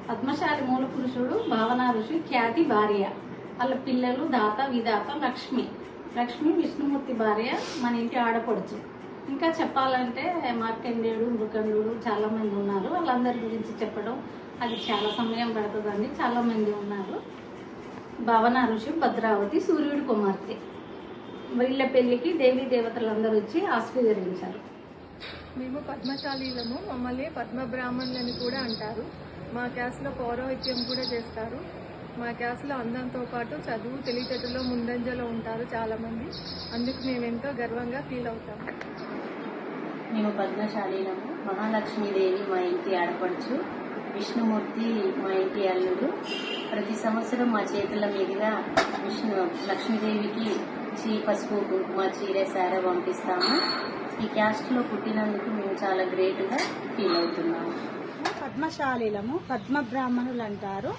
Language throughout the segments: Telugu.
పద్మశాలి మూల పురుషుడు భావన ఋషి ఖ్యాతి భార్య. వాళ్ళ పిల్లలు దాత విధాత లక్ష్మి. లక్ష్మి విష్ణుమూర్తి భార్య, మన ఇంటి ఆడపడుచు. ఇంకా చెప్పాలంటే మార్కండేయుడు, మృకండుడు చాలా మంది ఉన్నారు. వాళ్ళందరి గురించి చెప్పడం అది చాలా సమయం పడుతుందండి. చాలా మంది ఉన్నారు. భావన ఋషి భద్రావతి సూర్యుడి కుమార్తె. వీళ్ళ పెళ్లికి దేవీ దేవతలందరూ వచ్చి ఆశీర్వదించారు. మేము పద్మశాలీలము. మమ్మల్ని పద్మ బ్రాహ్మణులని కూడా అంటారు. మా క్యాస్ట్లో పౌరోహిత్యం కూడా చేస్తారు. మా క్యాస్ట్లో అందంతో పాటు చదువు తెలివితేటలో ముందంజలో ఉంటారు చాలామంది. అందుకు మేము ఎంతో గర్వంగా ఫీల్ అవుతాము. మేము పద్మశాలీలము. మహాలక్ష్మీదేవి మా ఇంటి ఆడపడుచు, విష్ణుమూర్తి మా ఇంటి అల్లుడు. ప్రతి సంవత్సరం మా చేతుల మీదుగా లక్ష్మీదేవికి పసుపు కుంకుమ చీర సార పంపిస్తాము. ఈ క్యాస్ట్లో పుట్టినందుకు మేము చాలా గ్రేట్గా ఫీల్ అవుతున్నాము. పద్మశాలీలము, పద్మ బ్రాహ్మణులు అంటారు.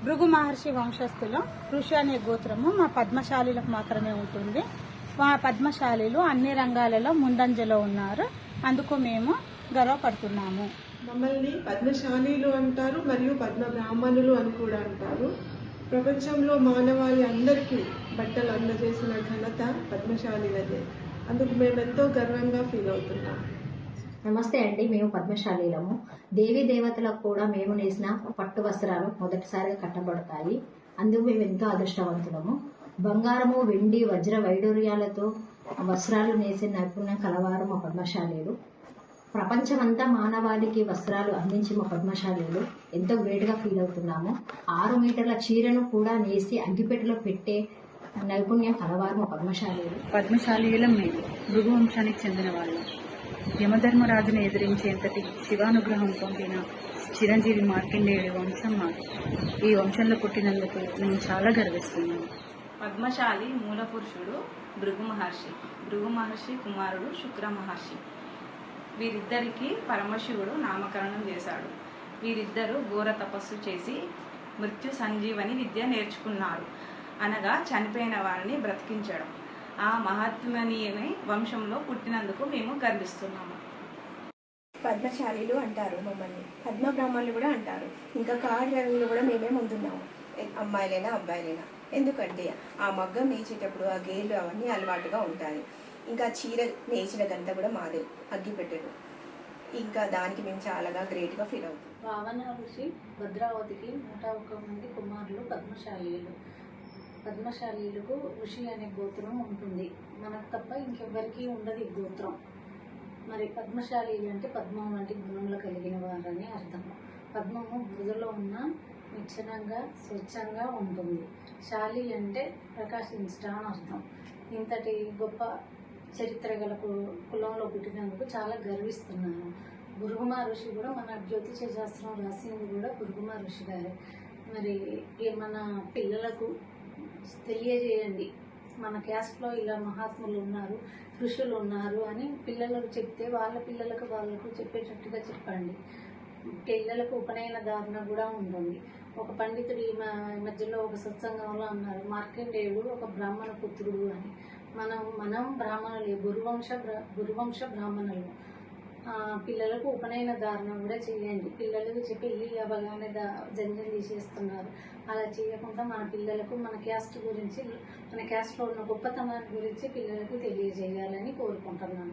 భృగు మహర్షి వంశస్థులు. ఋషి అనే గోత్రము మా పద్మశాలీలకు మాత్రమే ఉంటుంది. మా పద్మశాలీలు అన్ని రంగాలలో ముందంజలో ఉన్నారు. అందుకు మేము గర్వపడుతున్నాము. మమ్మల్ని పద్మశాలీలు అంటారు మరియు పద్మ బ్రాహ్మణులు అని కూడా అంటారు. ప్రపంచంలో మానవాళి అందరికీ బట్టలు అందజేసిన ఘనత పద్మశాలీలదే. అందుకు మేము ఎంతో గర్వంగా ఫీల్ అవుతున్నాం. నమస్తే అండి. మేము పద్మశాలీలము. దేవీ దేవతలకు కూడా మేము నేసిన పట్టు వస్త్రాలు మొదటిసారిగా కట్టబడతాయి. అందుకు మేము ఎంతో అదృష్టవంతులము. బంగారము, వెండి, వజ్ర వైడూర్యాలతో వస్త్రాలు నేసే నైపుణ్యం కలవారు మా పద్మశాలీలు. ప్రపంచమంతా మానవాళికి వస్త్రాలు అందించి మా పద్మశాలీలు ఎంతో గ్రేట్గా ఫీల్ అవుతున్నాము. 6 మీటర్ల చీరను కూడా నేసి అగ్గిపెట్టెలో పెట్టే నైపుణ్యం కలవారు మా పద్మశాలీలు. పద్మశాలీలం మేము భృగు వంశానికి చెందిన వాళ్ళు. యమధర్మరాజును ఎదిరించేంతటి శివానుగ్రహం పొందిన చిరంజీవి మార్కండేయుడి వంశం మాది. ఈ వంశంలో పుట్టినందుకు మేము చాలా గర్విస్తున్నాము. పద్మశాలి మూల పురుషుడు భృగు మహర్షి. భృగు మహర్షి కుమారుడు శుక్ర మహర్షి. వీరిద్దరికి పరమశివుడు నామకరణం చేశాడు. వీరిద్దరూ ఘోర తపస్సు చేసి మృత్యు సంజీవని విద్య నేర్చుకున్నారు. అనగా చనిపోయిన వారిని బ్రతికించడం. ఆ మహాత్మనీయ వంశంలో పుట్టినందుకు మేము గర్విస్తున్నాము. పద్మశాలీలు అంటారు మమ్మల్ని. పద్మ బ్రాహ్మణులు కూడా అంటారు. ఇంకా కార్యాలయంలో కూడా మేమే ముందున్నాము. అమ్మాయిలైనా అబ్బాయిలైనా. ఎందుకంటే ఆ మగ్గం నేర్చేటప్పుడు ఆ గేర్లు అవన్నీ అలవాటుగా ఉంటాయి. ఇంకా చీర నేర్చిన గంట కూడా మాదే, అగ్గిపెట్టెలు. ఇంకా దానికి మేము చాలా గ్రేట్గా ఫీల్ అవుతాం. భావన ఋషి భద్రావతికి 101 మంది కుమారులు పద్మశాలీలు. పద్మశాలీలకు ఋషి అనే గోత్రం ఉంటుంది. మనకు తప్ప ఇంకెవ్వరికీ ఉండదు ఈ గోత్రం. మరి పద్మశాలీలు అంటే పద్మం వంటి గుణములు కలిగిన వారని అర్థం. పద్మము బురదలో ఉన్న నిశ్చలంగా స్వచ్ఛంగా ఉంటుంది. శాలి అంటే ప్రకాశించడం అని అర్థం. ఇంతటి గొప్ప చరిత్ర గల కులంలో పుట్టినందుకు చాలా గర్విస్తున్నాను. భృగు ఋషి కూడా మన జ్యోతిష శాస్త్రం రాసింది కూడా భృగు ఋషి గారే. మరి మన పిల్లలకు తెలియజేయండి, మన క్యాస్ట్లో ఇలా మహాత్ములు ఉన్నారు, ఋషులు ఉన్నారు అని పిల్లలకు చెప్తే వాళ్ళ వాళ్ళకు చెప్పేటట్టుగా చెప్పండి. పిల్లలకు ఉపనయన ధారణ కూడా ఉంటుంది. ఒక పండితుడు ఈ మధ్యలో ఒక సత్సంగంలో అన్నారు, మార్కండేయుడు ఒక బ్రాహ్మణ పుత్రుడు అని. మనం బ్రాహ్మణులే, గురువంశ బ్రాహ్మణులు. పిల్లలకు ఉపనయన ధారణ కూడా చేయండి. పిల్లలకు పెళ్ళి అవగానే జంజం తీసేస్తున్నారు. అలా చేయకుండా మన పిల్లలకు మన క్యాస్ట్ గురించి, మన క్యాస్ట్లో ఉన్న గొప్పతనాన్ని గురించి పిల్లలకు తెలియజేయాలని కోరుకుంటున్నాను.